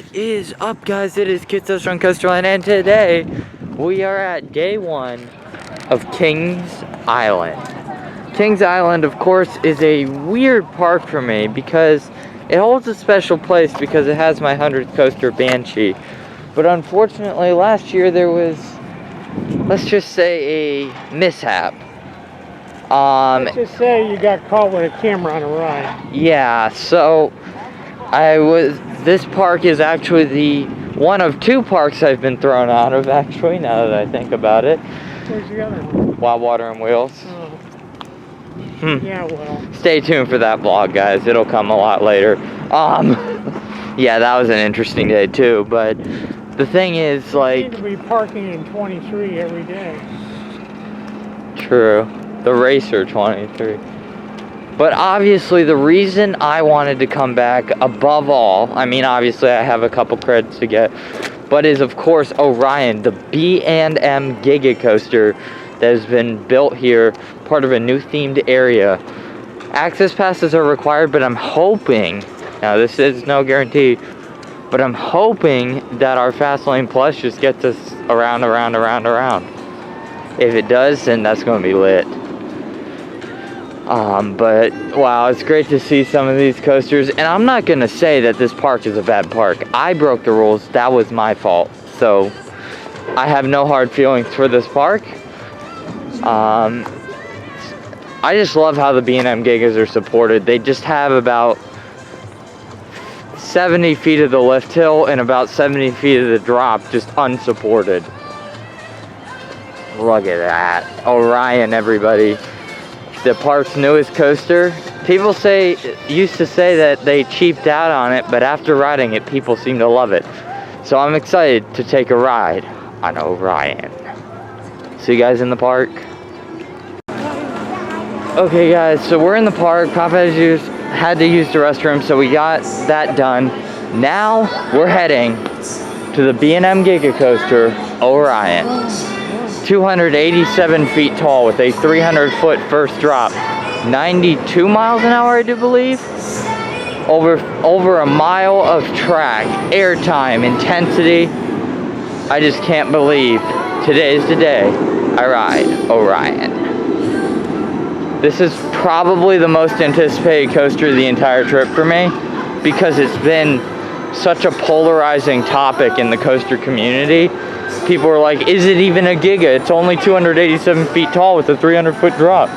What is up, guys? It is Kitsos from Coasterland, and today we are at day one of Kings Island. Kings Island, of course, is a weird park for me because it holds a special place because it has my 100th coaster, Banshee. But unfortunately, last year there was, let's just say, a mishap. Let's just say you got caught with a camera on a ride. Yeah, so this park is actually the one of two parks I've been thrown out of, actually, now that I think about it. Where's the other one? Wild Water and Wheels. Oh. Yeah, well. Stay tuned for that vlog, guys. It'll come a lot later. Yeah, that was an interesting day too, but the thing is, like... You seem to be parking in 23 every day. True. The Racer 23. But obviously the reason I wanted to come back above all, I mean obviously I have a couple credits to get, but is of course Orion, the B&M Giga Coaster that has been built here, part of a new themed area. Access passes are required, but I'm hoping, now this is no guarantee, but I'm hoping that our Fastlane Plus just gets us around. If it does, then that's going to be lit. But wow, it's great to see some of these coasters, and I'm not gonna say that this park is a bad park. I broke the rules, that was my fault, so I have no hard feelings for this park. I just love how the B&M Gigas are supported. They just have about 70 feet of the lift hill and about 70 feet of the drop just unsupported. Look at that. Orion, everybody. The park's newest coaster. People used to say that they cheaped out on it, but after riding it, people seem to love it. So I'm excited to take a ride on Orion. See you guys in the park. Okay guys, so we're in the park. Papa had to use the restroom, so we got that done. Now we're heading to the B&M Giga Coaster, Orion. 287 feet tall with a 300-foot first drop. 92 miles an hour, I do believe. Over a mile of track, airtime, intensity. I just can't believe today's the day I ride Orion. This is probably the most anticipated coaster of the entire trip for me because it's been such a polarizing topic in the coaster community. People are like, is it even a Giga? It's only 287 feet tall with a 300-foot drop.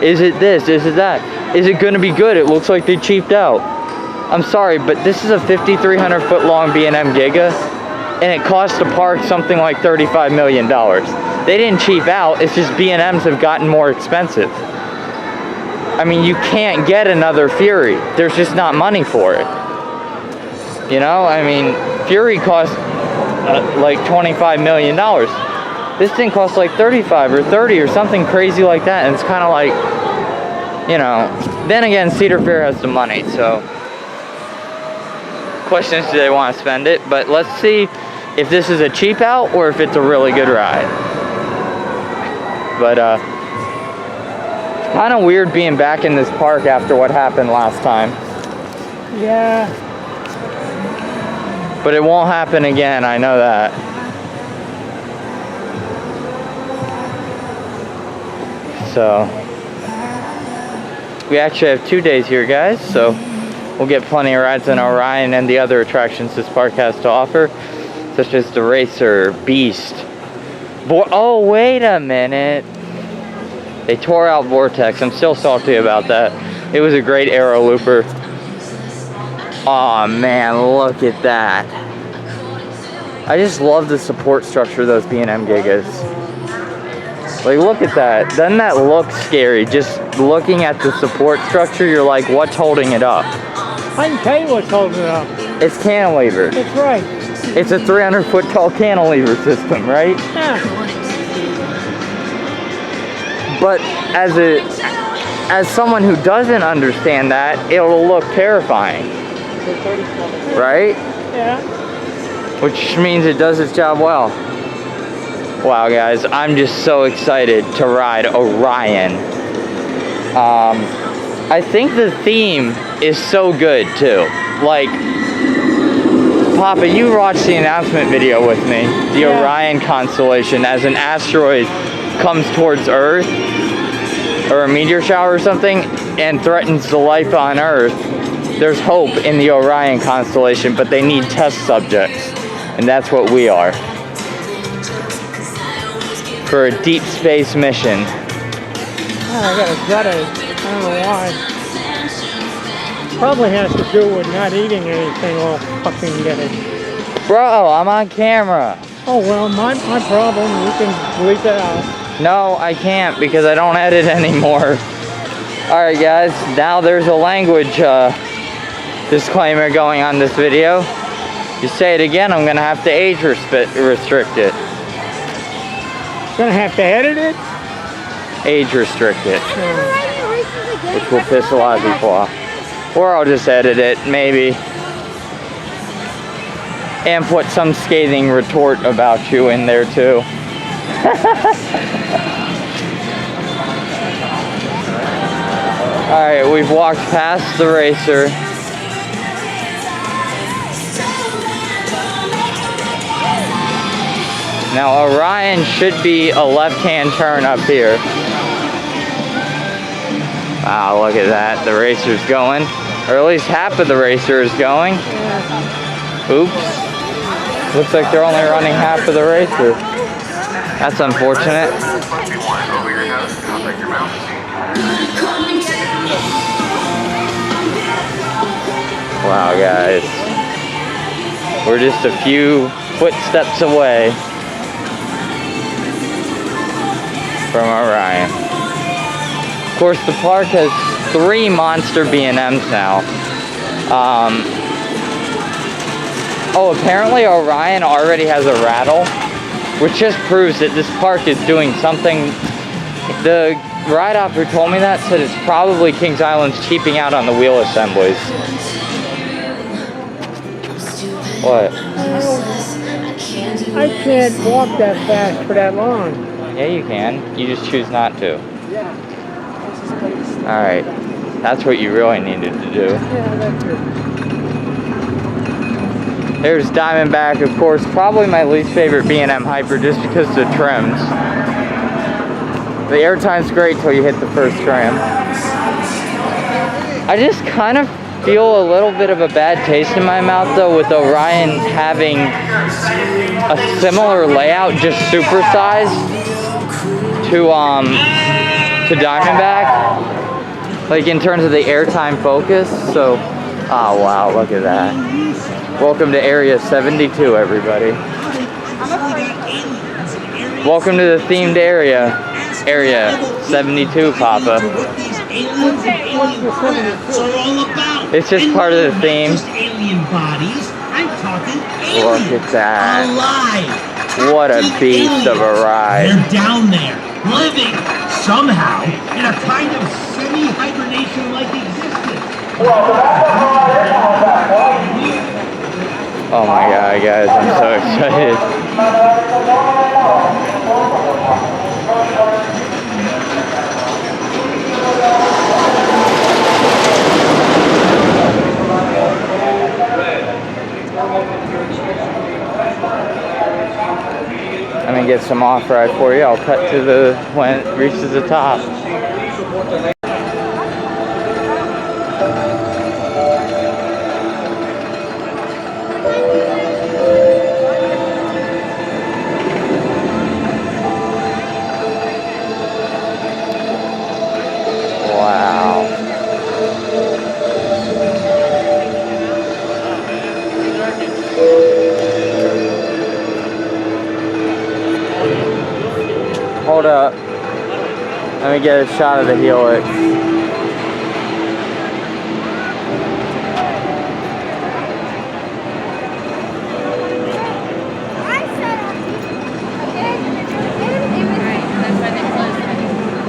Is it this? Is it that? Is it going to be good? It looks like they cheaped out. I'm sorry, but this is a 5,300-foot long B&M Giga, and it cost the park something like $35 million. They didn't cheap out. It's just B&Ms have gotten more expensive. I mean, you can't get another Fury. There's just not money for it. You know, I mean, Fury cost like $25 million. This thing costs like 35 or 30 or something crazy like that, and it's kind of like, you know, then again, Cedar Fair has some money, so question is, do they want to spend it? But let's see if this is a cheap out or if it's a really good ride. But it's kind of weird being back in this park after what happened last time. Yeah. But it won't happen again, I know that. So, we actually have 2 days here, guys, so we'll get plenty of rides on Orion and the other attractions this park has to offer, such as the Racer, Beast. Oh, wait a minute. They tore out Vortex. I'm still salty about that. It was a great aero looper. Aw, man, look at that. I just love the support structure of those B&M Gigas. Like, look at that. Doesn't that look scary? Just looking at the support structure, you're like, what's holding it up? I can tell you what's holding it up. It's cantilever. That's right. It's a 300-foot tall cantilever system, right? Yeah. But as someone who doesn't understand that, it'll look terrifying. Right? Yeah. Which means it does its job well. Wow, guys, I'm just so excited to ride Orion. I think the theme is so good too. Like, Papa, you watched the announcement video with me. The Yeah. Orion constellation, as an asteroid comes towards Earth, or a meteor shower or something, and threatens the life on Earth, there's hope in the Orion constellation, but they need test subjects. And that's what we are. For a deep space mission. Oh, I got a gut ache. I don't know why. Probably has to do with not eating anything all fucking day. Bro, I'm on camera. Oh, well, my problem. You can bleep it out. No, I can't because I don't edit anymore. Alright guys, now there's a language disclaimer going on this video. If you say it again, I'm gonna have to age restrict it. Gonna have to edit it? Age restrict it. Which will piss a lot of people off. Or I'll just edit it, maybe. And put some scathing retort about you in there too. Alright, we've walked past the racer. Now Orion should be a left-hand turn up here. Wow, look at that. The racer's going. Or at least half of the racer is going. Oops. Looks like they're only running half of the racer. That's unfortunate. Wow, guys. We're just a few footsteps away from Orion. Of course, the park has 3 monster B&Ms now. Oh, apparently Orion already has a rattle, which just proves that this park is doing something. The ride operator told me that, said it's probably Kings Island's cheaping out on the wheel assemblies. What? I can't walk that fast for that long. Yeah, you can. You just choose not to. Alright. That's what you really needed to do. Yeah, that's it. There's Diamondback, of course, probably my least favorite B&M Hyper just because of the trims. The airtime's great till you hit the first trim. I just kind of feel a little bit of a bad taste in my mouth though with Orion having a similar layout, just supersized to Diamondback. Like in terms of the airtime focus. So, oh wow, look at that. Welcome to Area 72, everybody. Welcome to the themed area. Area 72, Papa. It's just part of the theme. Look at that. What a beast of a ride. They're down there, living somehow in a kind of semi-hibernation-like existence. Oh my god, guys, I'm so excited. I'm gonna get some off-ride for you. I'll cut to when it reaches the top. Wow. Hold up. Let me get a shot of the helix.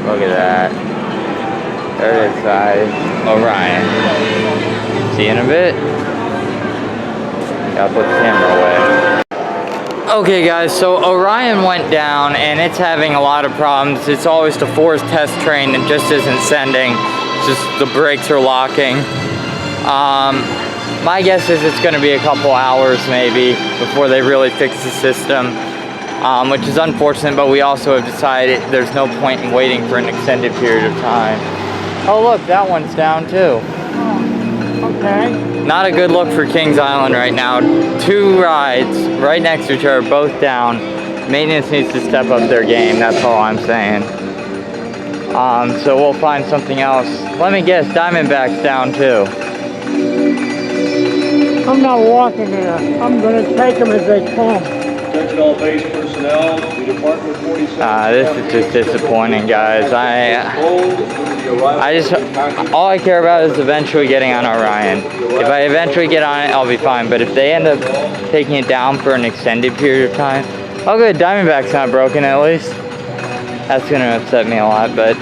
Look at that. There it is, guys. Orion. See you in a bit. Gotta put the camera away. Okay guys, so Orion went down and it's having a lot of problems. It's always the fourth test train that just isn't sending. It's just the brakes are locking. My guess is it's going to be a couple hours maybe before they really fix the system, which is unfortunate, but we also have decided there's no point in waiting for an extended period of time. Oh look, that one's down too. Okay. Not a good look for Kings Island right now. 2 rides right next to each other, both down. Maintenance needs to step up their game, that's all I'm saying. So we'll find something else. Let me guess, Diamondback's down too. I'm not walking there. I'm going to take them as they come. Attention all base personnel, the Department 47. This is just disappointing, guys. All I care about is eventually getting on Orion. If I eventually get on it, I'll be fine. But if they end up taking it down for an extended period of time, oh good, Diamondback's not broken at least. That's gonna upset me a lot, but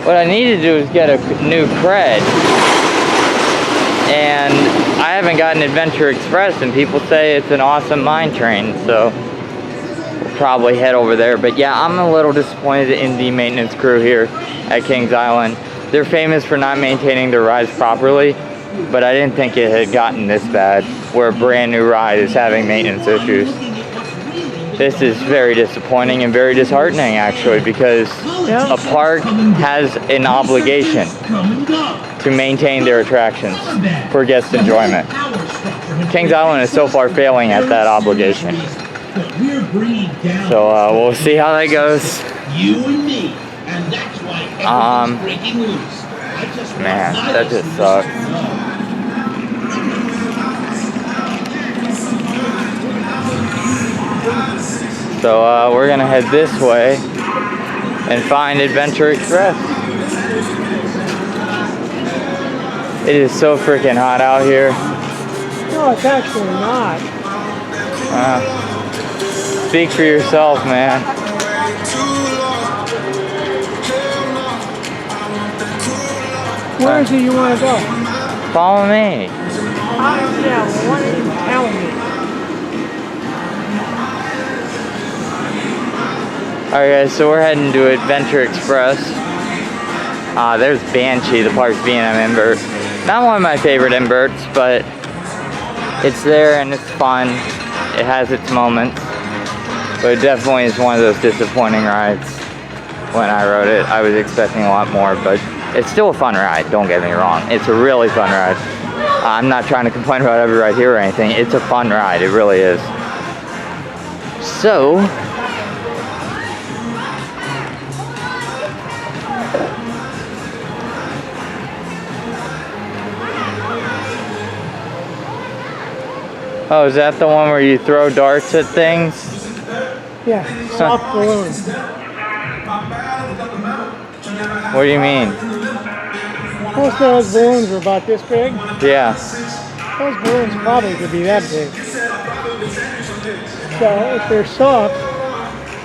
what I need to do is get a new cred. And I haven't gotten Adventure Express, and people say it's an awesome mine train, so we'll probably head over there. But yeah, I'm a little disappointed in the maintenance crew here at Kings Island. They're famous for not maintaining their rides properly, but I didn't think it had gotten this bad, where a brand new ride is having maintenance issues. This is very disappointing and very disheartening, actually, because a park has an obligation to maintain their attractions for guest enjoyment. Kings Island is so far failing at that obligation. So we'll see how that goes. Man, that just sucks. So we're gonna head this way and find Adventure Express. It is so freaking hot out here. No, it's actually not. Speak for yourself, man. Where is it you want to go? Follow me. Yeah, why don't you tell me? Alright guys, so we're heading to Adventure Express. There's Banshee, the park's B&M invert. Not one of my favorite inverts, but it's there and it's fun. It has its moments. But it definitely is one of those disappointing rides. When I rode it, I was expecting a lot more, but it's still a fun ride, don't get me wrong. It's a really fun ride. I'm not trying to complain about every ride here or anything. It's a fun ride, it really is. So, oh, is that the one where you throw darts at things? Yeah, soft balloons. What do you mean? Most of those balloons are about this big. Yeah. Those balloons probably could be that big. So if they're soft,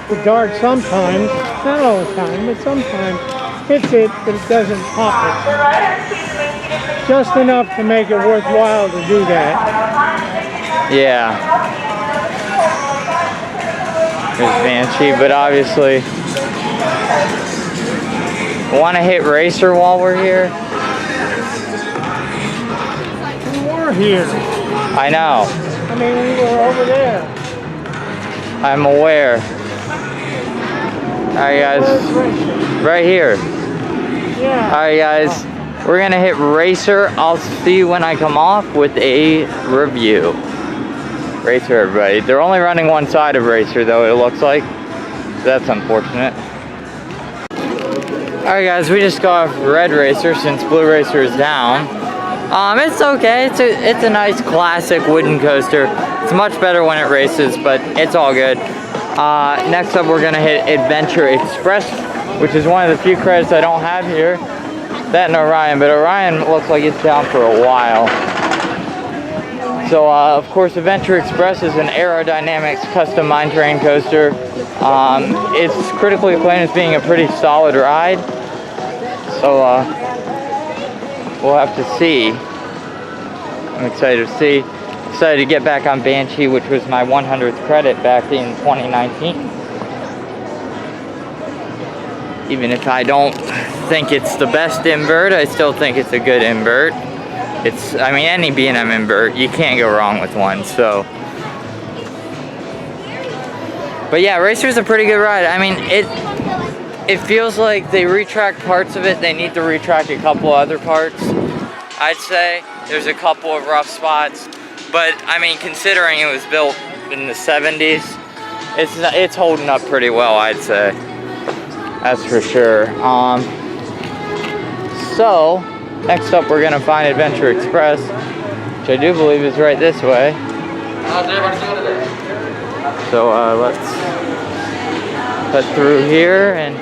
the dart sometimes, not all the time, but sometimes hits it, but it doesn't pop it. Just enough to make it worthwhile to do that. Yeah. There's Banshee, but obviously want to hit Racer while we're here? We were here. I know. I mean, we were over there. I'm aware. Alright guys, right here. Yeah. Alright guys, we're gonna hit Racer. I'll see you when I come off with a review. Racer, everybody. They're only running one side of Racer though, it looks like. That's unfortunate. Alright guys, we just got off Red Racer since Blue Racer is down. It's okay. It's a nice classic wooden coaster. It's much better when it races, but it's all good. Next up we're gonna hit Adventure Express, which is one of the few credits I don't have here. That and Orion, but Orion looks like it's down for a while. So of course Adventure Express is an aerodynamics custom mine train coaster. It's critically acclaimed as being a pretty solid ride. So we'll have to see. I'm excited to see. Excited to get back on Banshee, which was my 100th credit back in 2019. Even if I don't think it's the best invert, I still think it's a good invert. It's, I mean, any B&M invert, you can't go wrong with one, so. But yeah, Racer's a pretty good ride. I mean, it feels like they retract parts of it. They need to retract a couple other parts, I'd say. There's a couple of rough spots. But, I mean, considering it was built in the 70s, it's holding up pretty well, I'd say. That's for sure. So, next up we're gonna find Adventure Express, which I do believe is right this way. So let's cut through here, and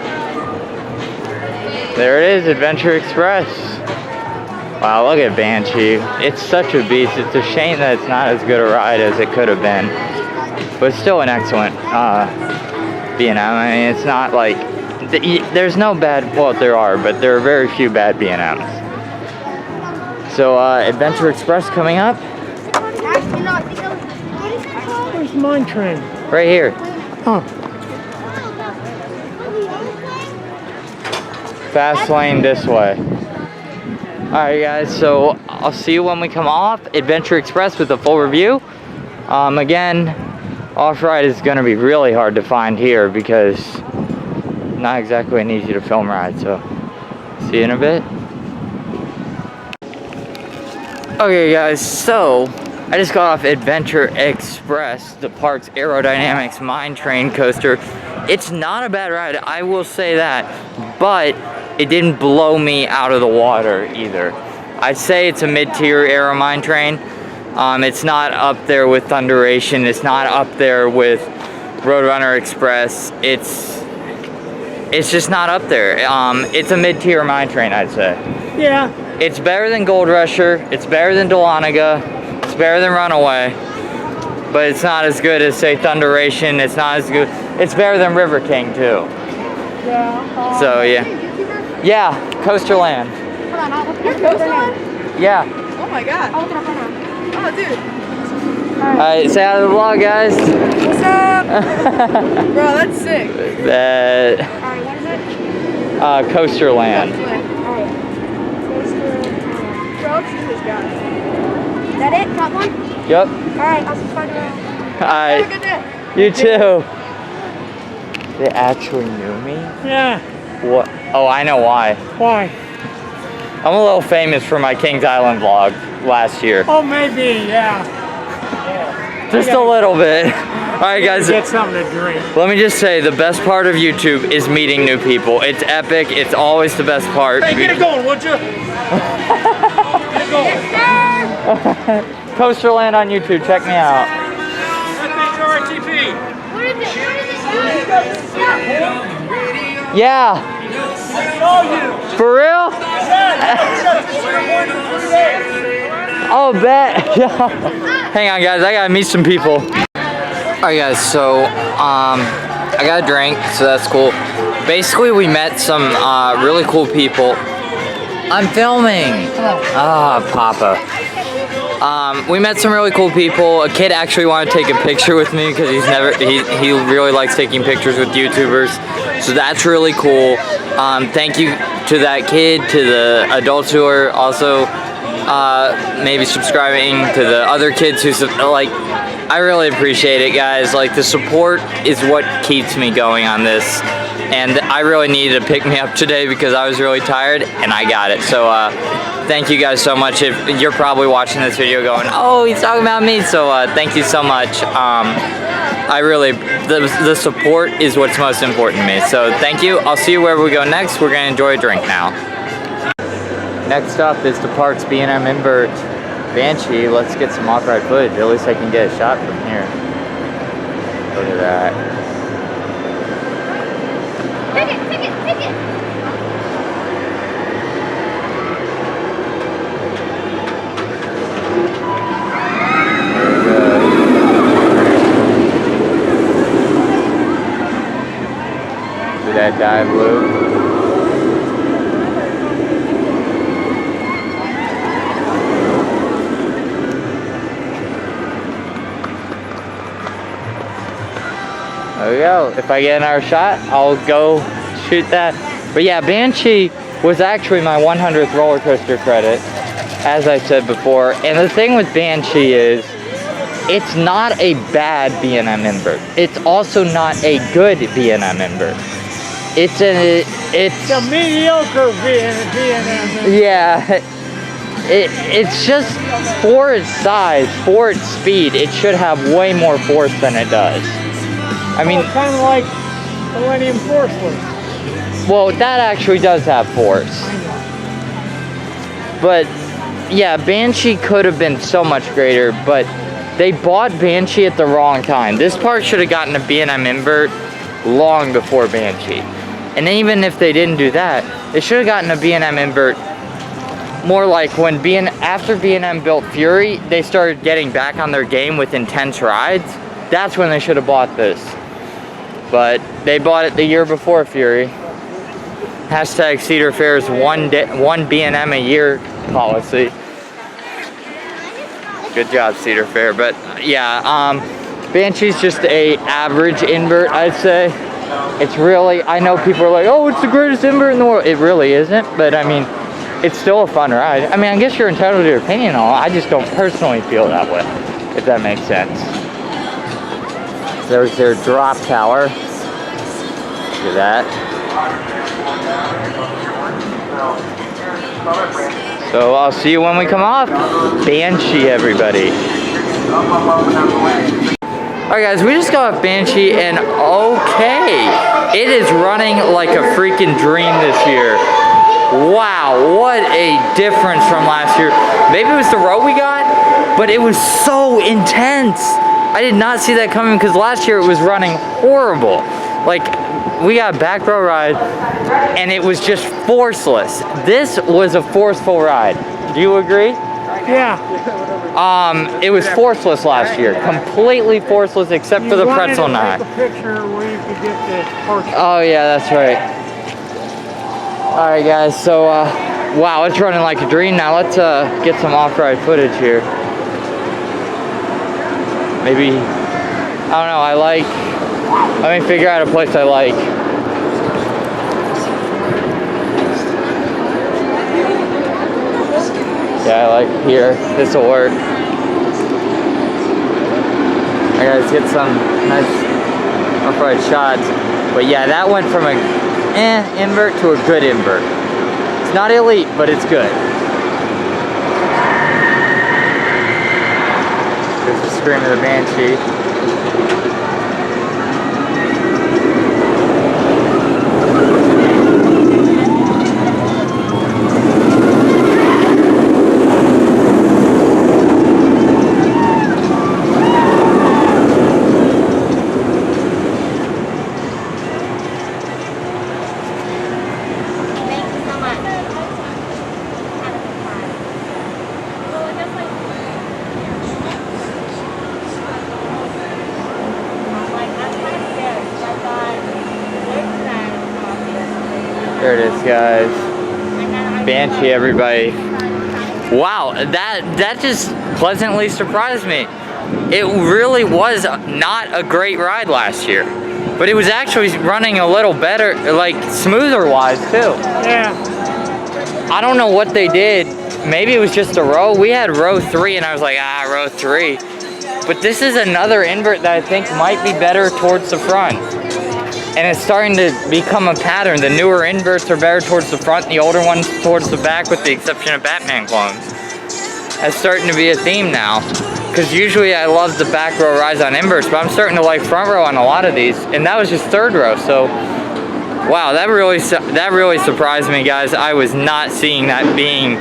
there it is, Adventure Express. Wow, look at Banshee. It's such a beast. It's a shame that it's not as good a ride as it could have been, but it's still an excellent B&M. I mean, it's not like there's no bad. Well, there are, but there are very few bad B&Ms. So Adventure Express coming up. Where's Mine Train? Right here. Oh. Fast lane this way. Alright guys, so I'll see you when we come off Adventure Express with a full review. Again, off-ride is going to be really hard to find here because not exactly an easy to film ride, so see you in a bit. Okay guys, so I just got off Adventure Express, the park's aerodynamics mine train coaster. It's not a bad ride, I will say that, but it didn't blow me out of the water either. I'd say it's a mid-tier aero mine train. It's not up there with Thunderation, it's not up there with Roadrunner Express. It's just not up there. It's a mid-tier mine train, I'd say. Yeah. It's better than Gold Rusher, it's better than Dahlonega, it's better than Runaway, but it's not as good as, say, Thunderation. It's not as good. It's better than River King, too. Yeah. So, yeah. Yeah, Coasterland. You're Coasterland? Yeah. Oh my god. Oh, dude. Alright, say hi to the vlog, guys. What's up? Bro, that's sick. That. Alright, what is it? Coasterland. Alright. Bro, let's see this guy. Is that it? Got one? Yep. Alright, I'll subscribe around. Alright. Have a good day. You too. They actually knew me? Yeah. What? Oh, I know why. Why? I'm a little famous for my Kings Island vlog last year. Oh, maybe, yeah. Just a little bit. Alright guys, Get something to drink. let me just say, the best part of YouTube is meeting new people. It's epic, it's always the best part. Hey, get it going, would you? Get it going. Coasterland on YouTube, check me out. FHRTP. What is it? Yeah. For real? Oh, bet. Hang on, guys. I gotta meet some people. Alright, guys. So, I got a drink, so that's cool. Basically, we met some really cool people. I'm filming. Ah, Papa. We met some really cool people. A kid actually wanted to take a picture with me because he really likes taking pictures with YouTubers. So that's really cool. Thank you to that kid, to the adults who are also maybe subscribing, to the other kids who like. I really appreciate it, guys. Like, the support is what keeps me going on this. And I really needed to pick me up today because I was really tired, and I got it. So thank you guys so much. If you're probably watching this video going, oh, he's talking about me. So thank you so much. I really, the support is what's most important to me. So thank you. I'll see you wherever we go next. We're gonna enjoy a drink now. Next up is the park's B&M invert, Banshee. Let's get some off-ride footage. At least I can get a shot from here. Look at that. Ticket. Do that dive loop. There we go. If I get another shot, I'll go shoot that. But yeah, Banshee was actually my 100th roller coaster credit. as I said before. And the thing with Banshee is, it's not a bad B&M invert. It's also not a good B&M invert. It's a mediocre B&M. Yeah. It's just, for its size, for its speed, it should have way more force than it does. I mean, kind of like Millennium Forceless. Well, that actually does have force. But yeah, Banshee could have been so much greater, but they bought Banshee at the wrong time. This part should have gotten a B&M invert long before Banshee. And even if they didn't do that, they should have gotten a B&M invert more like when after B&M built Fury, they started getting back on their game with intense rides. That's when they should have bought this. But they bought it the year before Fury. Hashtag Cedar Fair's one B&M a year policy. Good job, Cedar Fair. But yeah, Banshee's just a average invert, I'd say. It's really, I know people are like, oh, it's the greatest invert in the world. It really isn't, but I mean, it's still a fun ride. I mean, I guess you're entitled to your opinion on it. I just don't personally feel that way, if that makes sense. There's their drop tower. Look at that. So I'll see you when we come off. Banshee, everybody. Alright guys, we just got off Banshee and okay, it is running like a freaking dream this year. Wow, what a difference from last year. Maybe it was the road we got, but it was so intense. I did not see that coming because last year it was running horrible. Like, we got a back row ride and it was just forceless. This was a forceful ride. Do you agree? Yeah. It was forceless last year. Completely forceless except for the pretzel knot. Take a picture where you could get the portrait. Oh yeah, that's right. Alright guys, so wow, it's running like a dream now. Let's get some off-ride footage here. Maybe, I don't know, let me figure out a place I like. Yeah, I like here. This will work. I gotta get some nice off-ride shots. But yeah, that went from a invert to a good invert. It's not elite, but it's good. There's the scream of the Banshee. There it is, guys. Banshee, everybody. Wow, that just pleasantly surprised me. It really was not a great ride last year, but it was actually running a little better, like smoother wise too. Yeah. I don't know what they did. Maybe it was just a row. We had row 3 and I was like, row 3. But this is another invert that I think might be better towards the front. And it's starting to become a pattern. The newer inverts are better towards the front, the older ones towards the back, with the exception of Batman clones. That's starting to be a theme now. Because usually I love the back row rides on inverts, but I'm starting to like front row on a lot of these. And that was just third row, so wow, that really surprised me, guys. I was not seeing that being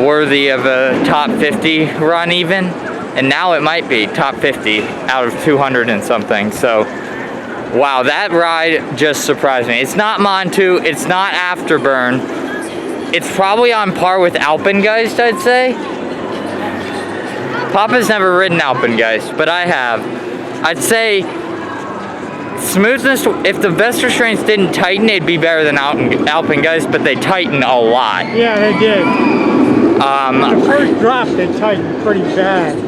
worthy of a top 50 run even. And now it might be top 50 out of 200 and something, so wow, that ride just surprised me. It's not Montu, it's not Afterburn. It's probably on par with Alpengeist, I'd say. Papa's never ridden Alpengeist, but I have. I'd say smoothness, if the vest restraints didn't tighten, it'd be better than Alpengeist, but they tighten a lot. Yeah, they did. The first drop, they tightened pretty bad.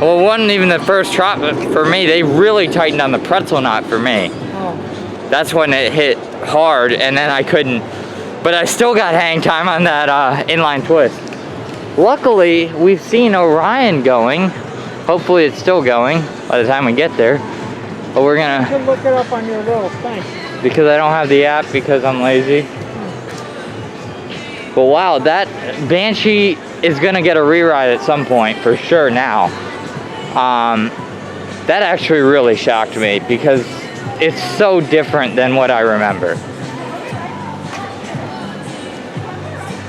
Well, it wasn't even the first drop for me. They really tightened on the pretzel knot for me. Oh. That's when it hit hard, and then I couldn't. But I still got hang time on that inline twist. Luckily, we've seen Orion going. Hopefully it's still going by the time we get there. But we're You gonna, should look it up on your little thing. because I don't have the app because I'm lazy. But wow, that Banshee is gonna get a reride at some point for sure now. That actually really shocked me because it's so different than what I remember.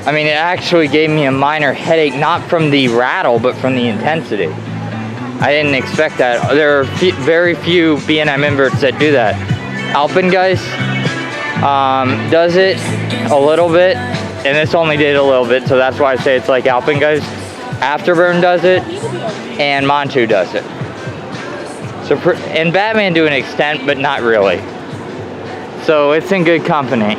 I mean, it actually gave me a minor headache, not from the rattle, but from the intensity. I didn't expect that. There are very few B&M inverts that do that. Alpengeist does it a little bit, and this only did a little bit, so that's why I say it's like Alpengeist. Afterburn does it, and Montu does it. So, and Batman to an extent, but not really. So it's in good company.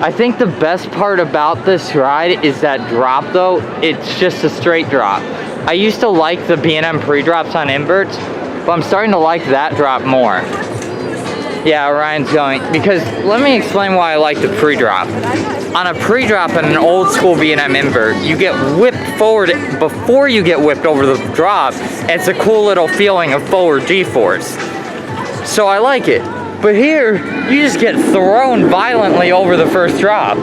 I think the best part about this ride is that drop though. It's just a straight drop. I used to like the B&M pre-drops on inverts, but I'm starting to like that drop more. Yeah, Orion's going, because let me explain why I like the pre-drop. On a pre-drop in an old school B&M invert, you get whipped forward before you get whipped over the drop. It's a cool little feeling of forward G-force. So I like it. But here, you just get thrown violently over the first drop.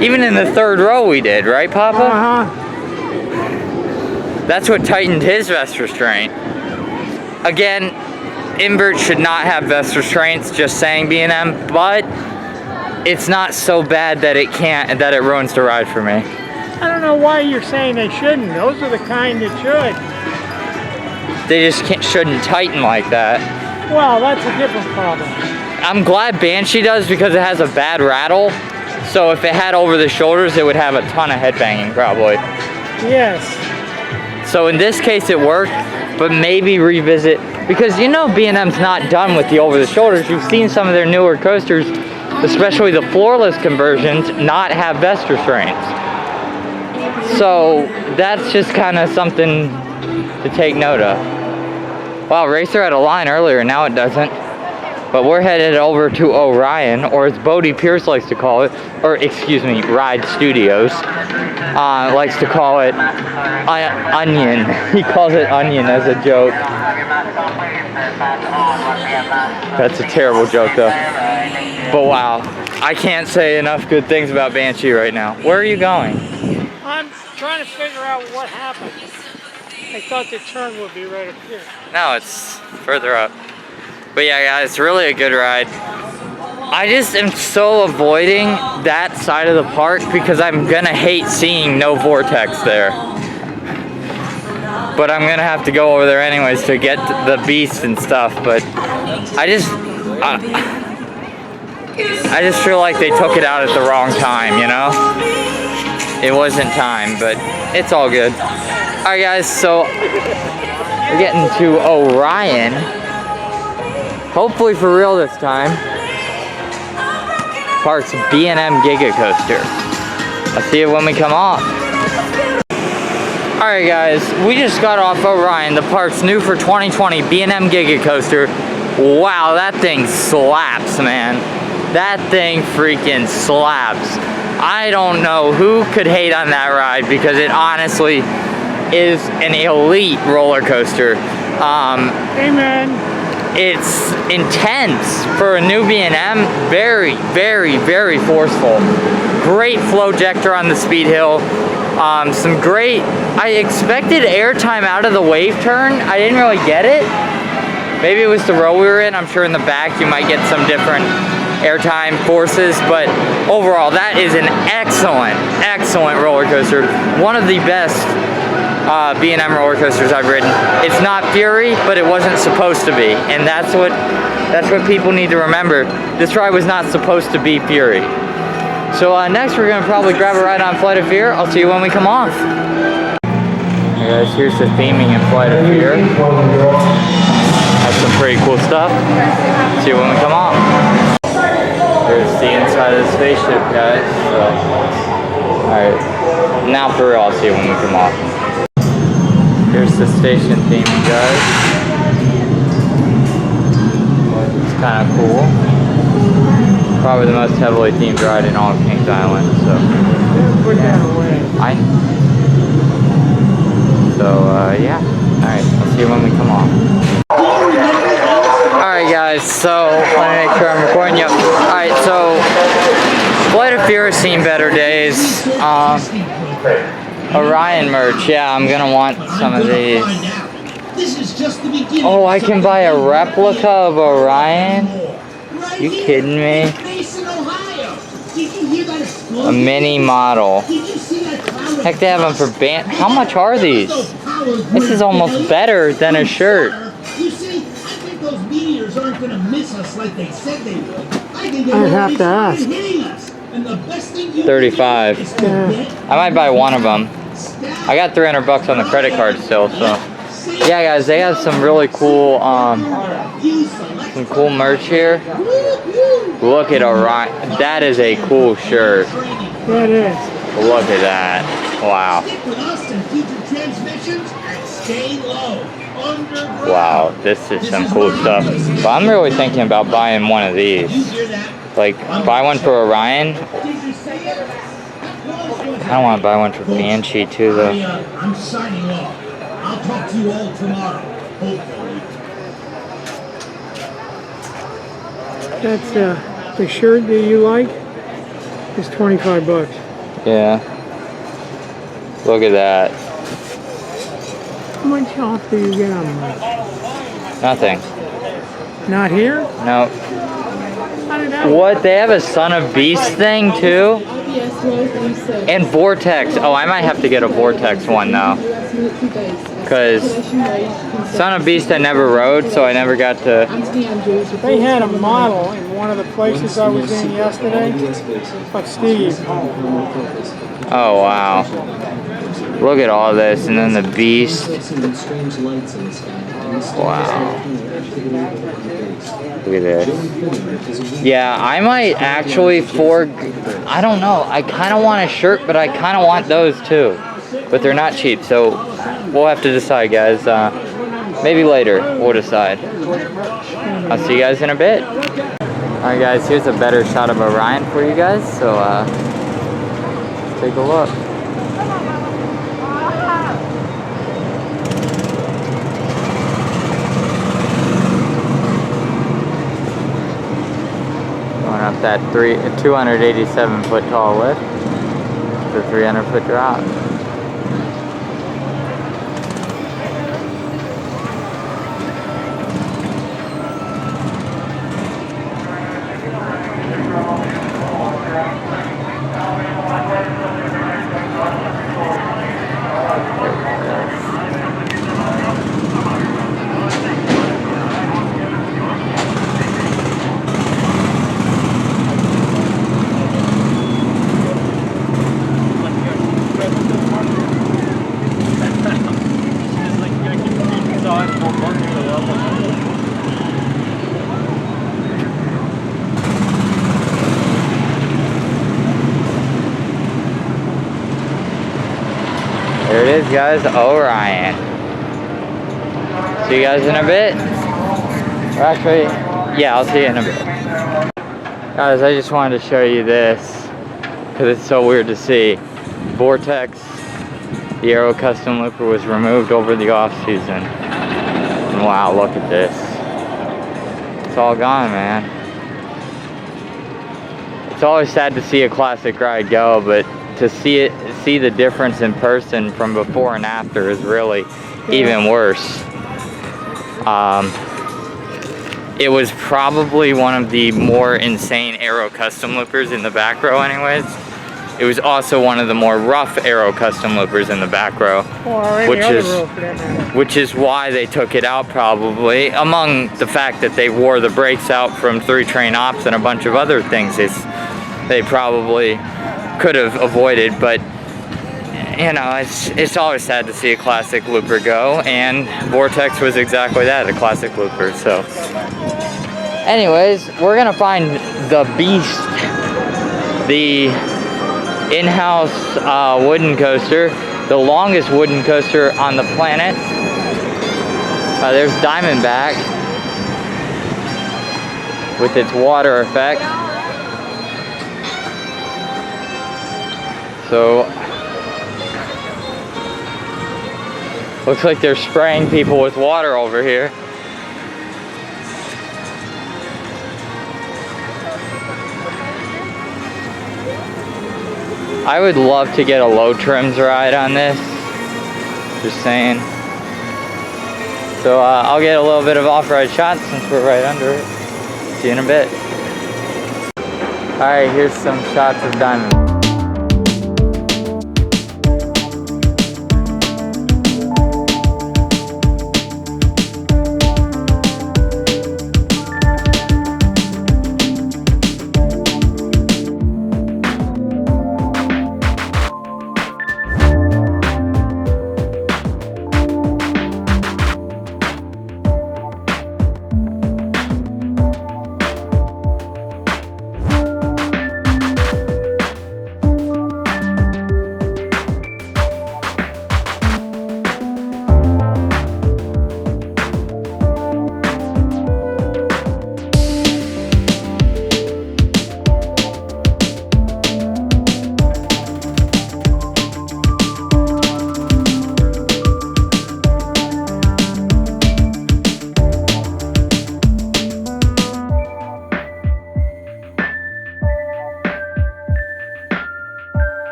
Even in the third row we did, right, Papa? Uh-huh. That's what tightened his vest restraint. Again, invert should not have vest restraints, just saying B&M, but it's not so bad that it ruins the ride for me. I don't know why you're saying they shouldn't. Those are the kind that should. They just shouldn't tighten like that. Well, that's a different problem. I'm glad Banshee does because it has a bad rattle. So if it had over the shoulders, it would have a ton of headbanging probably. Yes. So in this case it worked, but maybe revisit, because you know B&M's not done with the over the shoulders. You've seen some of their newer coasters, especially the floorless conversions, not have vest restraints. So that's just kind of something to take note of. Wow, Racer had a line earlier, now it doesn't. But we're headed over to Orion, or as Bodie Pierce likes to call it, or excuse me, Ride Studios, likes to call it Onion. He calls it Onion as a joke. That's a terrible joke though. But wow, I can't say enough good things about Banshee right now. Where are you going? I'm trying to figure out what happened. I thought the turn would be right up here. No, it's further up. But yeah, guys, it's really a good ride. I just am so avoiding that side of the park because I'm gonna hate seeing no vortex there. But I'm gonna have to go over there anyways to get the beast and stuff. But I just feel like they took it out at the wrong time, you know? It wasn't time, but it's all good. All right, guys, so we're getting to Orion. Hopefully for real this time. Park's B&M Giga Coaster. I'll see you when we come off. Alright guys, we just got off Orion, the park's new for 2020 B&M Giga Coaster. Wow, that thing slaps, man. That thing freaking slaps. I don't know who could hate on that ride because it honestly is an elite roller coaster. Amen. It's intense for a new B&M. Very, very, very forceful. Great flow ejector on the speed hill. Some great, I expected airtime out of the wave turn. I didn't really get it. Maybe it was the row we were in. I'm sure in the back you might get some different airtime forces, but overall that is an excellent, excellent roller coaster. One of the best B&M roller coasters I've ridden. It's not Fury, but it wasn't supposed to be, and that's what people need to remember. This ride was not supposed to be Fury. So next we're gonna probably grab a ride on Flight of Fear. I'll see you when we come off. Hey guys, here's the theming in Flight of Fear. That's some pretty cool stuff. See you when we come off. Here's the inside of the spaceship, guys. So, alright, now for real, I'll see you when we come off. Here's the station theming, guys. It's kind of cool. Probably the most heavily themed ride in all of Kings Island. So, Put that away. Alright guys, so let me make sure I'm recording you. Alright, so Flight of Fear has seen better days. Orion merch, yeah, I'm gonna want some of these. Oh, I can buy a replica of Orion? You kidding me? A mini model. Heck, they have them for band. How much are these? This is almost better than a shirt. You see, I think those meteors aren't going to miss us like they said they would. I think I have to ask. hitting us. And the best thing you 35. can do is to get I might buy one of them. I got 300 bucks on the credit card still, so. Yeah, guys, they have some really cool, some cool merch here. Look at Orion. That is a cool shirt. Yeah, it is. Look at that. Wow. stick with us in future transmissions and stay low. Underground. Wow, this is some cool stuff. But I'm really thinking about buying one of these. You hear that? Like, buy one for Orion. Did you say it? I don't want to buy one for Banshee too, though. I'm signing off. I'll talk to you all tomorrow, hopefully. That's the shirt that you like is 25 bucks. Yeah. Look at that. How much off do you get on that? Nothing. Not here? No. How did that What? They have a Son of Beast thing too? And Vortex. Oh, I might have to get a Vortex one though. Because Son of Beast I never rode, so I never got to. They had a model in one of the places I was in yesterday of Steve. Oh, wow. Look at all this, and then the Beast. Wow. Look at this. Yeah, I might actually I don't know. I kind of want a shirt, but I kind of want those too. But they're not cheap, so we'll have to decide, guys. Maybe later we'll decide. I'll see you guys in a bit. Alright guys, here's a better shot of Orion for you guys, so take a look. Going up that 287 foot tall lift, the 300 foot drop. There it is, guys, Orion. See you guys in a bit. Or actually, yeah, I'll see you in a bit. Guys, I just wanted to show you this because it's so weird to see. Vortex, the Aero Custom Looper, was removed over the off season. And wow, look at this. It's all gone, man. It's always sad to see a classic ride go, but to see the difference in person from before and after is really even worse. It was probably one of the more insane Aero Custom Loopers in the back row anyways. It was also one of the more rough Aero Custom Loopers in the back row, which is why they took it out probably, among the fact that they wore the brakes out from 3 train ops and a bunch of other things they probably could have avoided. But you know, it's always sad to see a classic looper go, and Vortex was exactly that, a classic looper. So anyways, we're gonna find the Beast, the in-house wooden coaster, the longest wooden coaster on the planet. There's Diamondback with its water effect. So Looks like they're spraying people with water over here. I would love to get a low trims ride on this. Just saying. So I'll get a little bit of off-ride shots since we're right under it. See you in a bit. Alright, here's some shots of Diamond.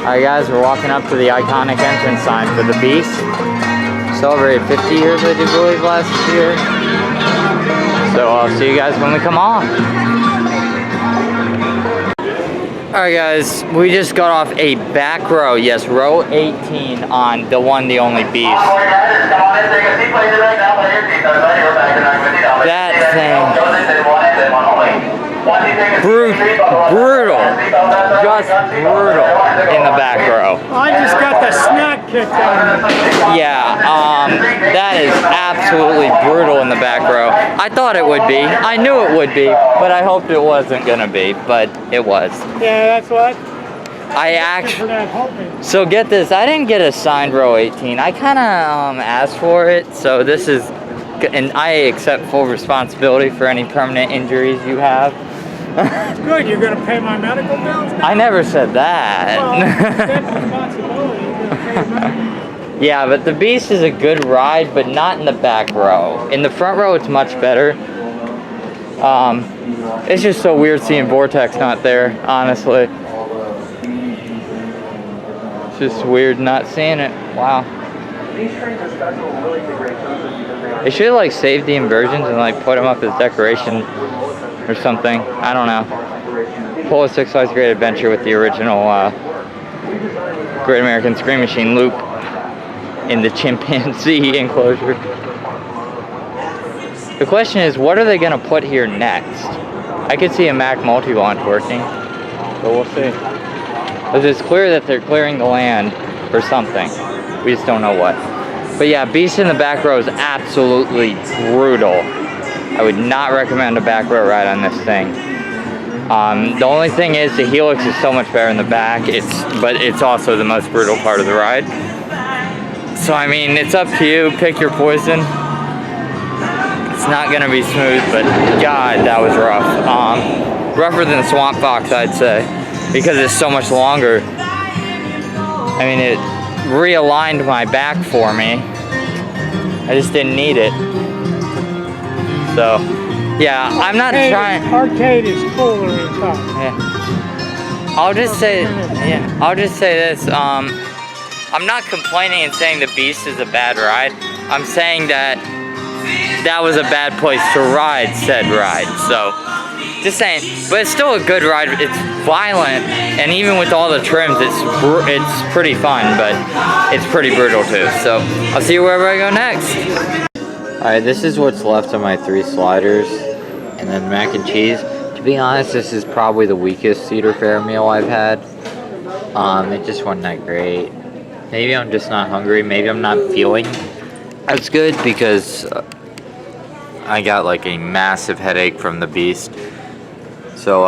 Alright guys, we're walking up to the iconic entrance sign for the Beast. Celebrated 50 years, I do believe, last year. So I'll see you guys when we come on. Alright guys, we just got off a back row, yes, row 18 on the one, the only Beast. That thing. Brutal. Just brutal in the back row. I just got the snot kicked out of me. Yeah, that is absolutely brutal in the back row. I thought it would be. I knew it would be, but I hoped it wasn't gonna be, but it was. Yeah, that's what. I actually. So get this, I didn't get assigned row 18. I kind of asked for it, so this is, and I accept full responsibility for any permanent injuries you have. Good, you're gonna pay my medical bills now? I never said that. Well, that's responsibility. You're gonna pay my... Yeah, but the Beast is a good ride, but not in the back row. In the front row, it's much better. It's just so weird seeing Vortex not there, honestly. It's just weird not seeing it. Wow. They should like save the inversions and like put them up as decoration or something. I don't know. Pull a Six Flags Great Adventure with the original Great American Scream Machine loop in the chimpanzee enclosure. The question is, what are they gonna put here next? I could see a Mac multi-launch working, but we'll see. Because it's clear that they're clearing the land for something. We just don't know what. But yeah, Beast in the back row is absolutely brutal. I would not recommend a back row ride on this thing. The only thing is the Helix is so much better in the back, but it's also the most brutal part of the ride. So I mean, it's up to you, pick your poison. It's not gonna be smooth, but God, that was rough. Rougher than Swamp Fox, I'd say, because it's so much longer. I mean, it realigned my back for me. I just didn't need it. So, yeah, I'm not trying. Arcade is cooler inside. Yeah. I'll just say this. I'm not complaining and saying the Beast is a bad ride. I'm saying that that was a bad place to ride said ride. So, just saying. But it's still a good ride. It's violent, and even with all the trims, it's pretty fun. But it's pretty brutal too. So, I'll see you wherever I go next. Alright, this is what's left of my 3 sliders, and then mac and cheese. To be honest, this is probably the weakest Cedar Fair meal I've had. It just wasn't that great. Maybe I'm just not hungry. Maybe I'm not feeling as good because I got like a massive headache from the beast. So,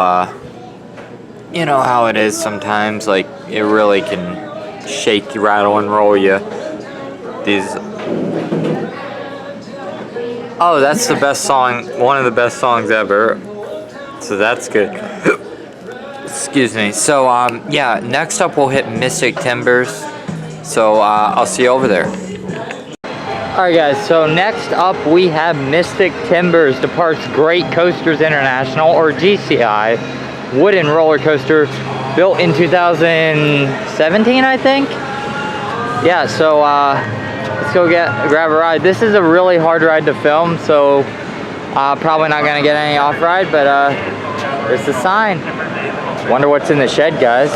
you know how it is sometimes. Like, it really can shake you, rattle, and roll you. Oh, that's the best song, one of the best songs ever. So that's good. Excuse me. So, yeah, next up we'll hit Mystic Timbers. So, I'll see you over there. Alright guys, so next up we have Mystic Timbers, Departs Great Coasters International, or GCI, wooden roller coaster, built in 2017, I think? Yeah, so, let's go grab a ride. This is a really hard ride to film, so probably not gonna get any off-ride, but there's the sign. Wonder what's in the shed, guys.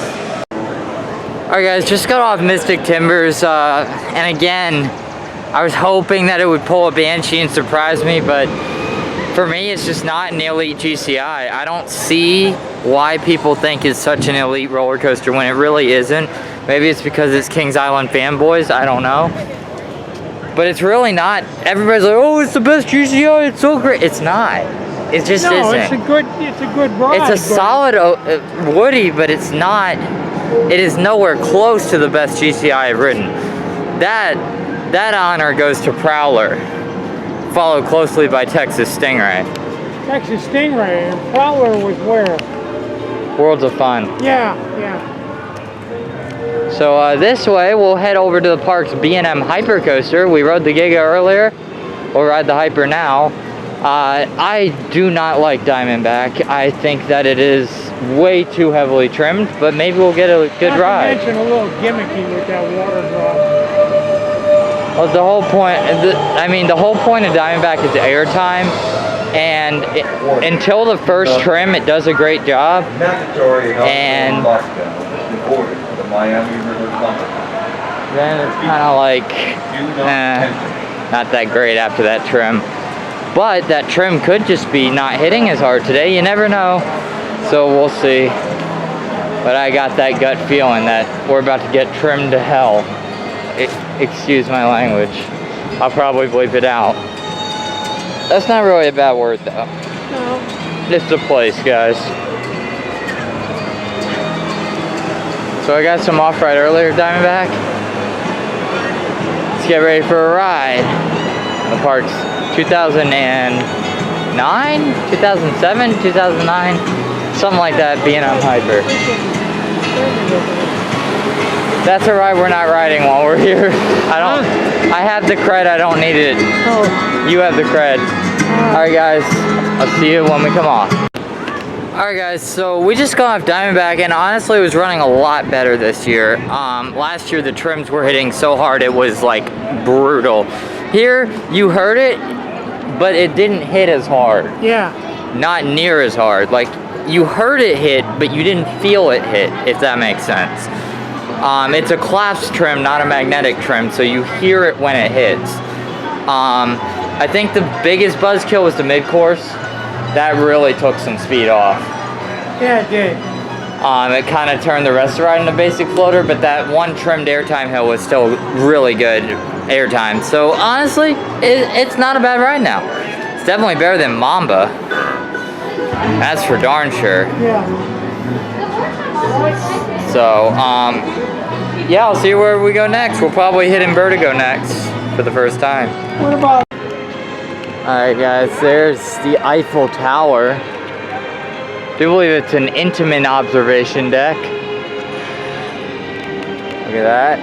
Alright guys, just got off Mystic Timbers, and again, I was hoping that it would pull a Banshee and surprise me, but for me, it's just not an elite GCI. I don't see why people think it's such an elite roller coaster when it really isn't. Maybe it's because it's Kings Island fanboys, I don't know. But it's really not. Everybody's like, oh, it's the best GCI, it's so great. It's not. It just isn't. No, it's a good ride. It's a solid Woody, but it's not. It is nowhere close to the best GCI I've ridden. That honor goes to Prowler, followed closely by Texas Stingray. Texas Stingray, and Prowler was where? Worlds of Fun. Yeah. So this way, we'll head over to the park's B&M Hyper Coaster. We rode the Giga earlier. We'll ride the Hyper now. I do not like Diamondback. I think that it is way too heavily trimmed, but maybe we'll get a good ride. Not to mention a little gimmicky with that water drop. Well, the whole point, the whole point of Diamondback is airtime, and until the first trim, it does a great job. And then it's kind of like, not that great after that trim. But that trim could just be not hitting as hard today. You never know. So we'll see. But I got that gut feeling that we're about to get trimmed to hell. Excuse my language. I'll probably bleep it out. That's not really a bad word though. No. It's the place, guys. So I got some off-ride earlier, Diamondback. Let's get ready for a ride. The park's 2009, 2007, 2009, something like that, B&M Hyper. That's a ride we're not riding while we're here. I have the cred, I don't need it. Oh. You have the cred. Alright guys, I'll see you when we come off. Alright guys, so we just got off Diamondback, and honestly it was running a lot better this year. Last year the trims were hitting so hard it was like brutal. Here, you heard it, but it didn't hit as hard. Yeah. Not near as hard. Like, you heard it hit, but you didn't feel it hit, if that makes sense. It's a collapsed trim, not a magnetic trim, so you hear it when it hits. I think the biggest buzzkill was the mid-course. That really took some speed off. Yeah, it did. It kind of turned the rest of the ride into basic floater, but that one trimmed airtime hill was still really good airtime. So honestly, it's not a bad ride now. It's definitely better than Mamba. That's for darn sure. Yeah. So, yeah, I'll see where we go next. We'll probably hit Invertigo next for the first time. What about? Alright guys, there's the Eiffel Tower. I do believe it's an intimate observation deck. Look at that.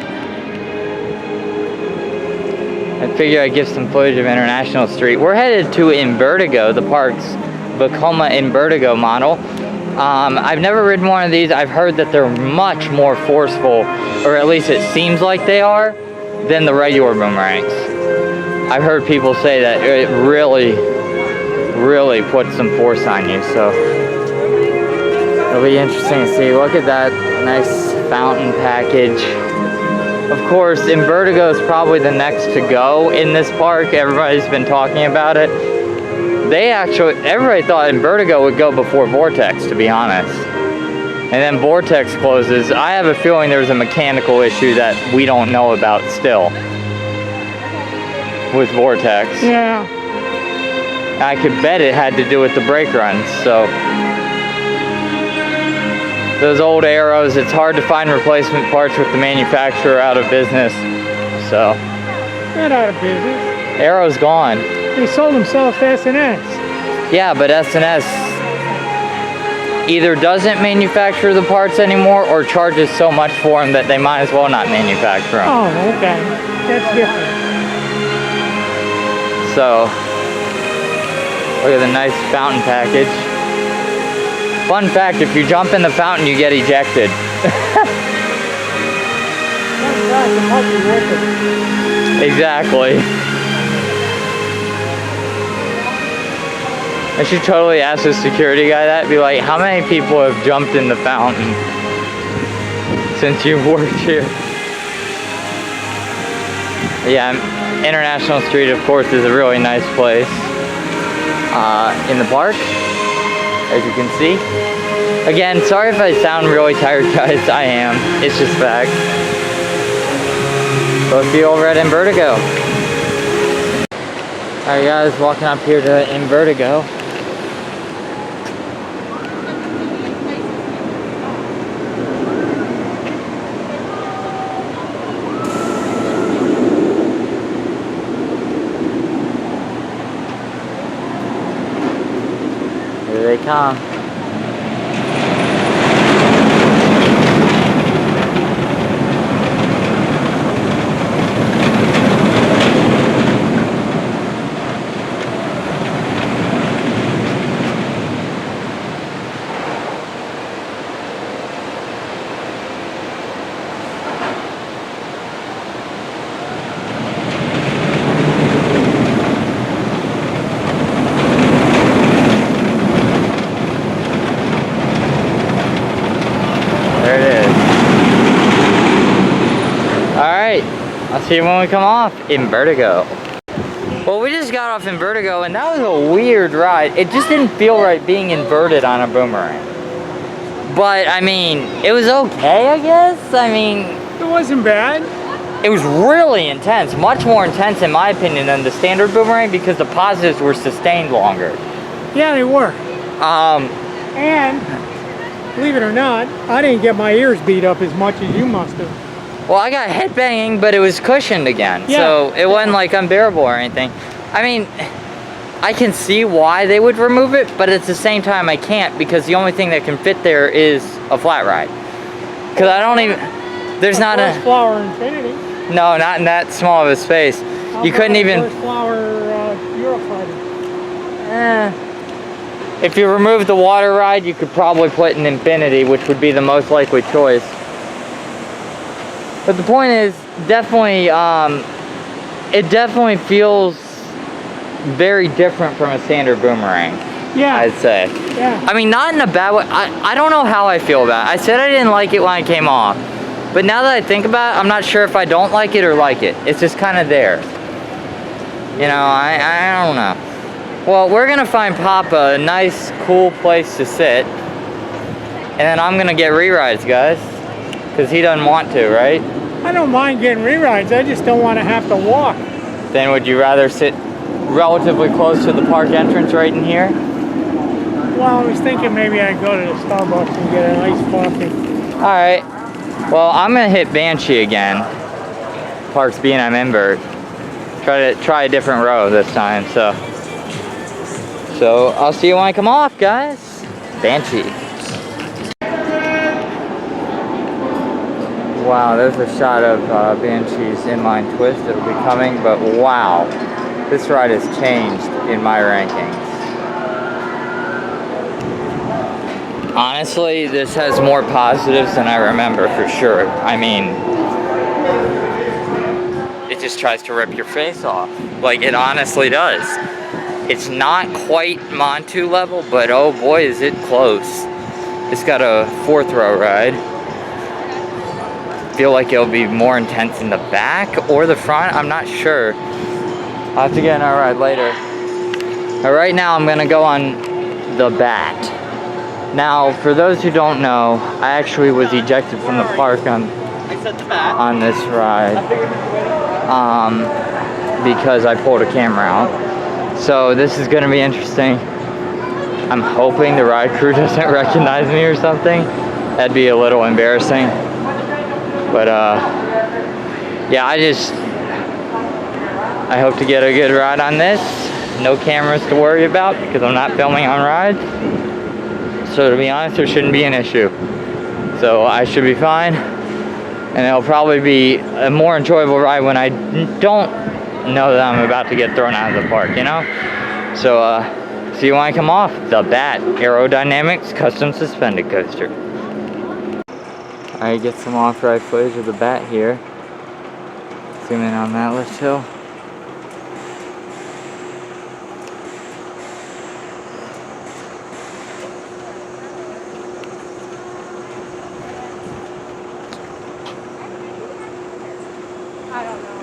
I figure I'd give some footage of International Street. We're headed to Invertigo, the park's Vekoma Invertigo model. I've never ridden one of these. I've heard that they're much more forceful, or at least it seems like they are, than the regular boomerangs. I've heard people say that it really, really puts some force on you, so it'll be interesting to see. Look at that nice fountain package. Of course, Invertigo is probably the next to go in this park. Everybody's been talking about it. Everybody thought Invertigo would go before Vortex, to be honest. And then Vortex closes. I have a feeling there's a mechanical issue that we don't know about still with Vortex. Yeah. I could bet it had to do with the brake runs, so. Those old Arrows, it's hard to find replacement parts with the manufacturer out of business, so. Not out of business. Arrow's gone. They sold themselves to S&S. Yeah, but S&S either doesn't manufacture the parts anymore or charges so much for them that they might as well not manufacture them. Oh, okay. That's different. So, look at the nice fountain package. Fun fact, if you jump in the fountain, you get ejected. Exactly. I should totally ask the security guy that. Be like, how many people have jumped in the fountain since you've worked here? Yeah, International Street, of course, is a really nice place in the park, as you can see. Again, sorry if I sound really tired, guys. I am. It's just fact. We'll see you over at Invertigo. Alright guys, walking up here to Invertigo. Here they come. I'll see you when we come off Invertigo. Well, we just got off Invertigo and that was a weird ride. It just didn't feel right being inverted on a boomerang. But, I mean, it was okay, I guess. I mean, it wasn't bad. It was really intense, much more intense in my opinion than the standard boomerang because the positives were sustained longer. Yeah, they were. And, believe it or not, I didn't get my ears beat up as much as you must have. Well, I got headbanging, but it was cushioned again, yeah. So it wasn't like unbearable or anything. I mean, I can see why they would remove it, but at the same time I can't because the only thing that can fit there is a flat ride. Because I don't even, there's not a... Flower Infinity. No, not in that small of a space. You couldn't even... Flower Eurofighter. If you remove the water ride, you could probably put an Infinity, which would be the most likely choice. But the point is, definitely, it definitely feels very different from a standard boomerang. Yeah. I'd say. Yeah. I mean, not in a bad way. I don't know how I feel about it. I said I didn't like it when I came off. But now that I think about it, I'm not sure if I don't like it or like it. It's just kind of there. You know, I don't know. Well, we're going to find Papa a nice, cool place to sit. And then I'm going to get re-rides, guys. Because he doesn't want to, right? I don't mind getting re-rides. I just don't want to have to walk. Then would you rather sit relatively close to the park entrance right in here? Well, I was thinking maybe I'd go to the Starbucks and get a nice coffee. Alright. Well, I'm going to hit Banshee again. Park's B&M Invert. Try a different row this time, so I'll see you when I come off, guys. Banshee. Wow, there's a shot of Banshee's inline twist. It'll be coming, but wow, this ride has changed in my rankings. Honestly, this has more positives than I remember for sure. I mean, it just tries to rip your face off. Like, it honestly does. It's not quite Montu level, but oh boy, is it close. It's got a 4th row ride. Feel like it'll be more intense in the back or the front. I'm not sure. I'll have to get in our ride later. But right now I'm gonna go on the Bat. Now, for those who don't know, I actually was ejected from the park on this ride because I pulled a camera out. So this is going to be interesting. I'm hoping the ride crew doesn't recognize me or something. That'd be a little embarrassing. But yeah, I hope to get a good ride on this. No cameras to worry about because I'm not filming on rides. So to be honest, there shouldn't be an issue. So I should be fine. And it'll probably be a more enjoyable ride when I don't know that I'm about to get thrown out of the park, you know? So see you when I come off the BAT Aerodynamics Custom Suspended Coaster. Alright, get some off-ride footage of the BAT here. Zoom in on that lift hill. I don't know.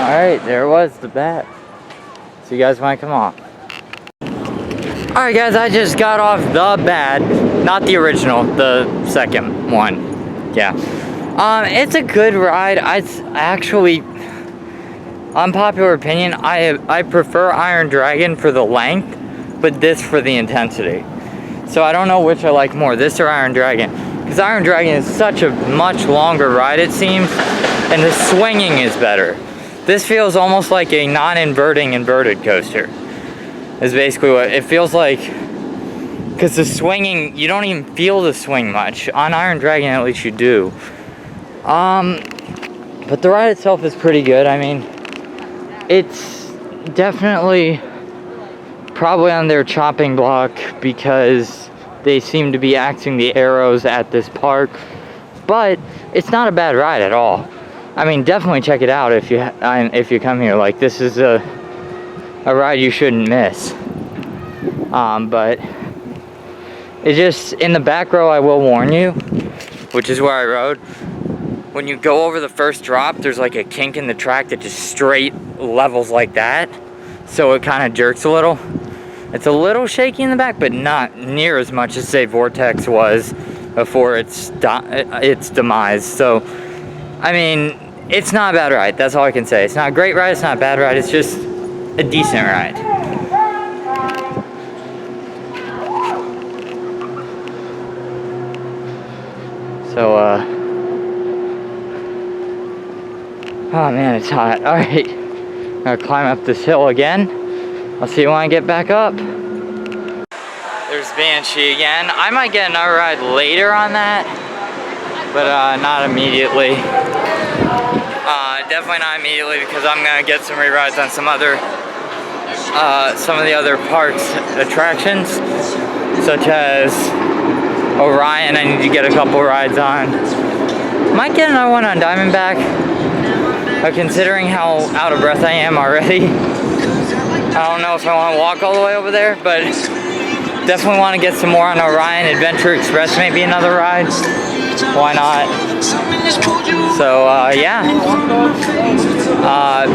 Alright, there was the BAT. So you guys want to come off. Alright guys, I just got off the BAT. Not the original, the second one. Yeah. It's a good ride. I actually, unpopular opinion, I prefer Iron Dragon for the length, but this for the intensity. So I don't know which I like more, this or Iron Dragon. Because Iron Dragon is such a much longer ride, it seems, and the swinging is better. This feels almost like a non-inverting inverted coaster. Is basically what it feels like. Because the swinging, you don't even feel the swing much. On Iron Dragon, at least you do. But the ride itself is pretty good. I mean, it's definitely probably on their chopping block because they seem to be axing the arrows at this park. But it's not a bad ride at all. I mean, definitely check it out if you come here. Like, this is a ride you shouldn't miss. But it just, in the back row, I will warn you, which is where I rode. When you go over the first drop, there's like a kink in the track that just straight levels like that. So it kind of jerks a little. It's a little shaky in the back, but not near as much as, say, Vortex was before its demise. So, I mean, it's not a bad ride. That's all I can say. It's not a great ride. It's not a bad ride. It's just a decent ride. So, oh man, it's hot. All right, I'm gonna climb up this hill again. I'll see you when I get back up. There's Banshee again. I might get another ride later on that, but not immediately. Definitely not immediately because I'm gonna get some re-rides on some of the other parks attractions, such as Orion. I need to get a couple rides on. Might get another one on Diamondback, but considering how out of breath I am already, I don't know if I want to walk all the way over there, but definitely want to get some more on Orion. Adventure Express, maybe another ride. Why not? So, yeah.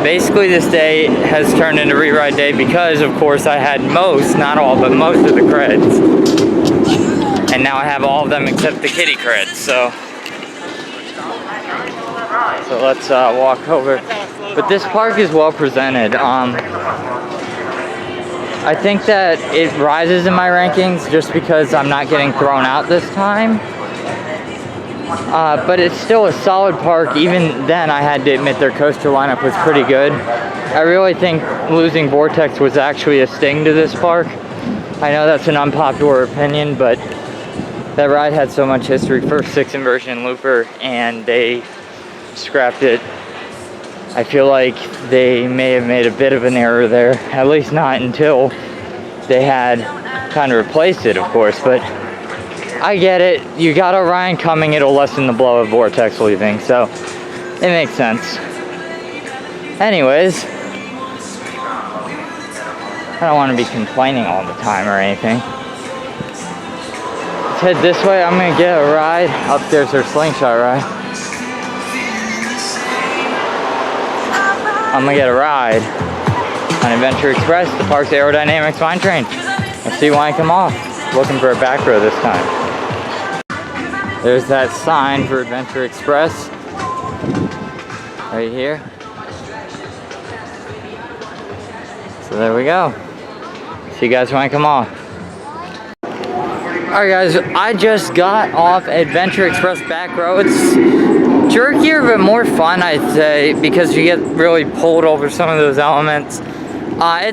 Basically this day has turned into re-ride day because of course I had most, not all, but most of the creds. And now I have all of them except the kitty creds, so let's walk over. But this park is well presented. I think that it rises in my rankings just because I'm not getting thrown out this time. But it's still a solid park. Even then, I had to admit their coaster lineup was pretty good. I really think losing Vortex was actually a sting to this park. I know that's an unpopular opinion, but that ride had so much history. First 6 inversion looper, and they scrapped it. I feel like they may have made a bit of an error there, at least not until they had kind of replaced it, of course, but I get it. You got Orion coming, it'll lessen the blow of Vortex leaving, so it makes sense. Anyways, I don't want to be complaining all the time or anything. Let's head this way. I'm gonna get a ride. Up there's their slingshot ride. I'm gonna get a ride on Adventure Express, the park's aerodynamics mine train. Let's see why I come off. Looking for a back row this time. There's that sign for Adventure Express right here. So there we go. See you guys when I come off. Alright guys, I just got off Adventure Express back row. It's jerkier but more fun, I'd say, because you get really pulled over some of those elements. I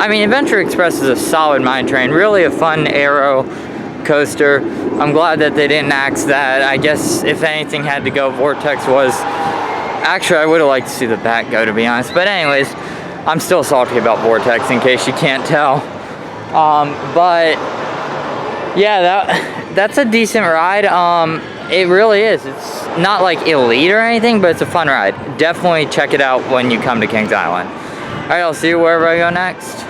mean, Adventure Express is a solid mine train, really a fun aero coaster. I'm glad that they didn't axe that. I guess if anything had to go, Vortex was. Actually, I would have liked to see the back go, to be honest. But anyways, I'm still salty about Vortex in case you can't tell. But yeah, that's a decent ride. It really is. It's not like elite or anything, but it's a fun ride. Definitely check it out when you come to Kings Island. Alright, I'll see you wherever I go next.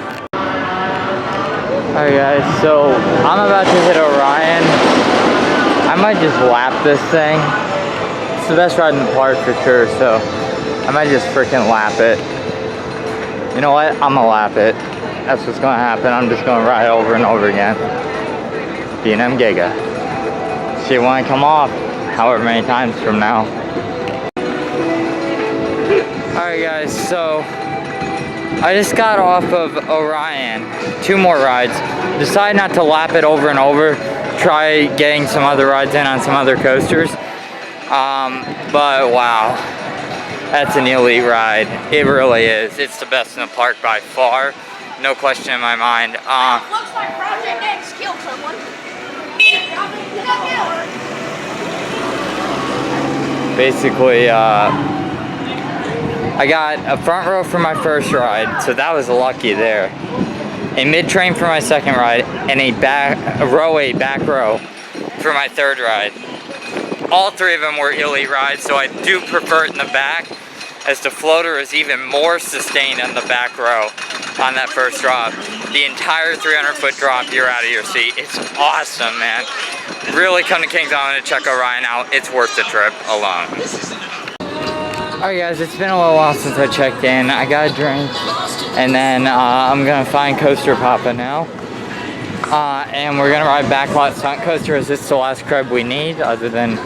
Alright guys, so I'm about to hit Orion. I might just lap this thing. It's the best ride in the park for sure, so I might just freaking lap it. You know what? I'm gonna lap it. That's what's gonna happen. I'm just gonna ride over and over again. B&M Giga. See when I come off, however many times from now. Alright guys, so I just got off of Orion. 2 more rides. Decided not to lap it over and over. Try getting some other rides in on some other coasters. But wow, that's an elite ride. It really is. It's the best in the park by far. No question in my mind. Looks like Project X killed someone. Basically, I got a front row for my first ride, so that was lucky there. A mid-train for my second ride, and a back row for my third ride. All 3 of them were elite rides, so I do prefer it in the back, as the floater is even more sustained on the back row on that first drop. The entire 300-foot drop, you're out of your seat. It's awesome, man. Really come to Kings Island to check Orion out. It's worth the trip alone. Alright guys, it's been a little while since I checked in. I got a drink, and then I'm gonna find Coaster Papa now. And we're gonna ride Backlot Stunt Coaster, as it's the last cred we need, other than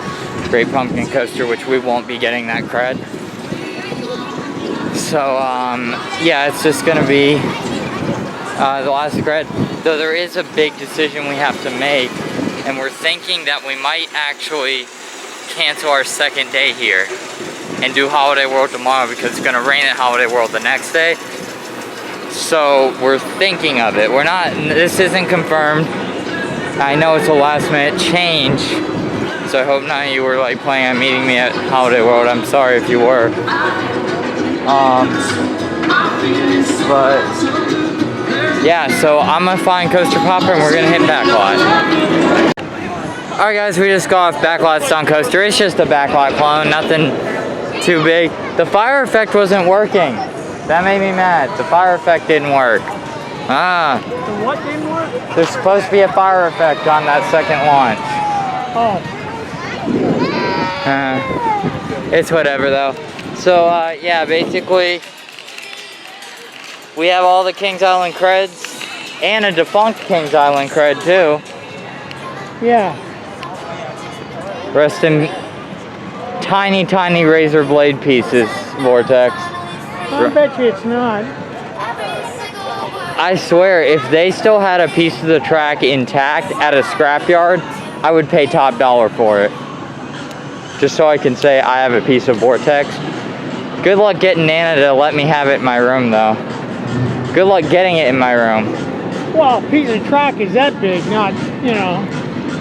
Great Pumpkin Coaster, which we won't be getting that cred. So, yeah, it's just gonna be the last cred. Though there is a big decision we have to make, and we're thinking that we might actually cancel our second day here and do Holiday World tomorrow, because it's gonna rain at Holiday World the next day. So we're thinking of it. This isn't confirmed. I know it's a last minute change, so I hope none of you were like planning on meeting me at Holiday World. I'm sorry if you were. But yeah, so I'm gonna find Coaster Popper and we're gonna hit Backlot. Alright guys, we just got off Backlot Stunt Coaster. It's just a Backlot clone, nothing too big. The fire effect wasn't working. That made me mad. The fire effect didn't work. The what didn't work? There's supposed to be a fire effect on that second launch. Oh. It's whatever though. So, yeah, basically, we have all the Kings Island creds and a defunct Kings Island cred, too. Yeah. Rest in tiny, tiny razor blade pieces, Vortex. I bet you it's not. I swear, if they still had a piece of the track intact at a scrapyard, I would pay top dollar for it. Just so I can say I have a piece of Vortex. Good luck getting Nana to let me have it in my room, though. Good luck getting it in my room. Well, a piece of track is that big, not, you know,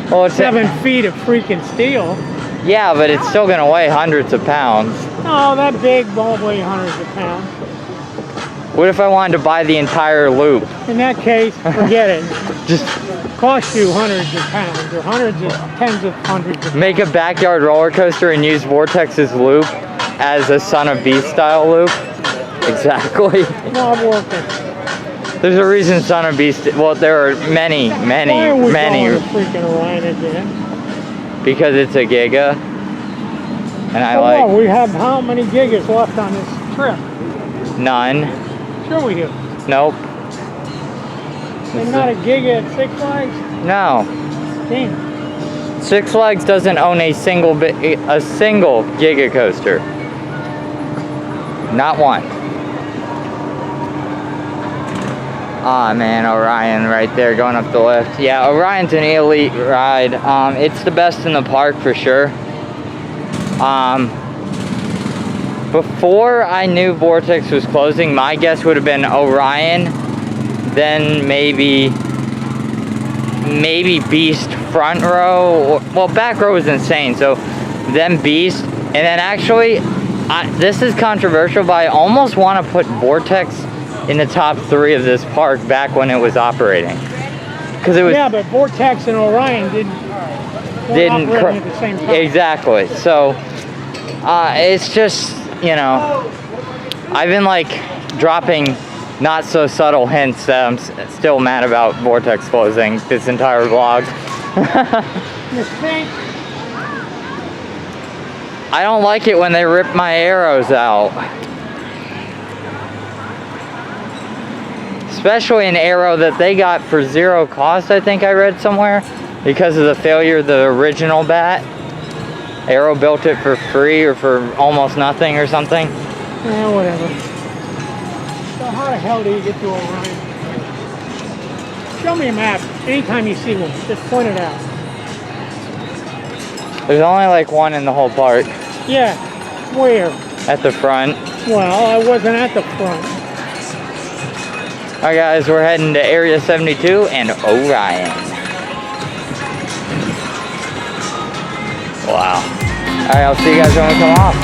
Well, it's 7 feet of freaking steel. Yeah, but it's still gonna weigh hundreds of pounds. Oh, that big won't weigh hundreds of pounds. What if I wanted to buy the entire loop? In that case, forget it. Just Cost you hundreds of pounds, or hundreds of, tens of hundreds of pounds. make a backyard roller coaster and use Vortex's loop as a Son of Beast style loop? Exactly. Not worth it. There's a reason Son of Beast, well, there are many, Why are we many, going to freaking Orion again? because it's a Giga. And I Oh, like well, we have how many gigas left on this trip? none. Sure we do. Nope. There's not a giga at Six Flags? No. Damn. Six Flags doesn't own a single Giga coaster. Not one. Ah, man, Orion right there going up the lift. Yeah, Orion's an elite ride. It's the best in the park for sure. Before I knew Vortex was closing, my guess would have been Orion, then maybe Beast front row. Well, back row was insane, so then Beast, and then actually, this is controversial, but I almost want to put Vortex in the top 3 of this park back when it was operating, because it was but Vortex and Orion didn't operate at the same time. Exactly. So it's just, you know, I've been like dropping not so subtle hints that I'm still mad about Vortex closing this entire vlog. You think? I don't like it when they rip my arrows out. Especially an arrow that they got for 0 cost, I think I read somewhere, because of the failure of the original bat. Arrow built it for free or for almost nothing or something. Yeah, whatever. So how the hell do you get to Orion? Show me a map anytime you see one. Just point it out. There's only like one in the whole park. Yeah, where? At the front. Well, I wasn't at the front. Alright guys, we're heading to Area 72 and Orion. Wow. Alright, I'll see you guys when we come off.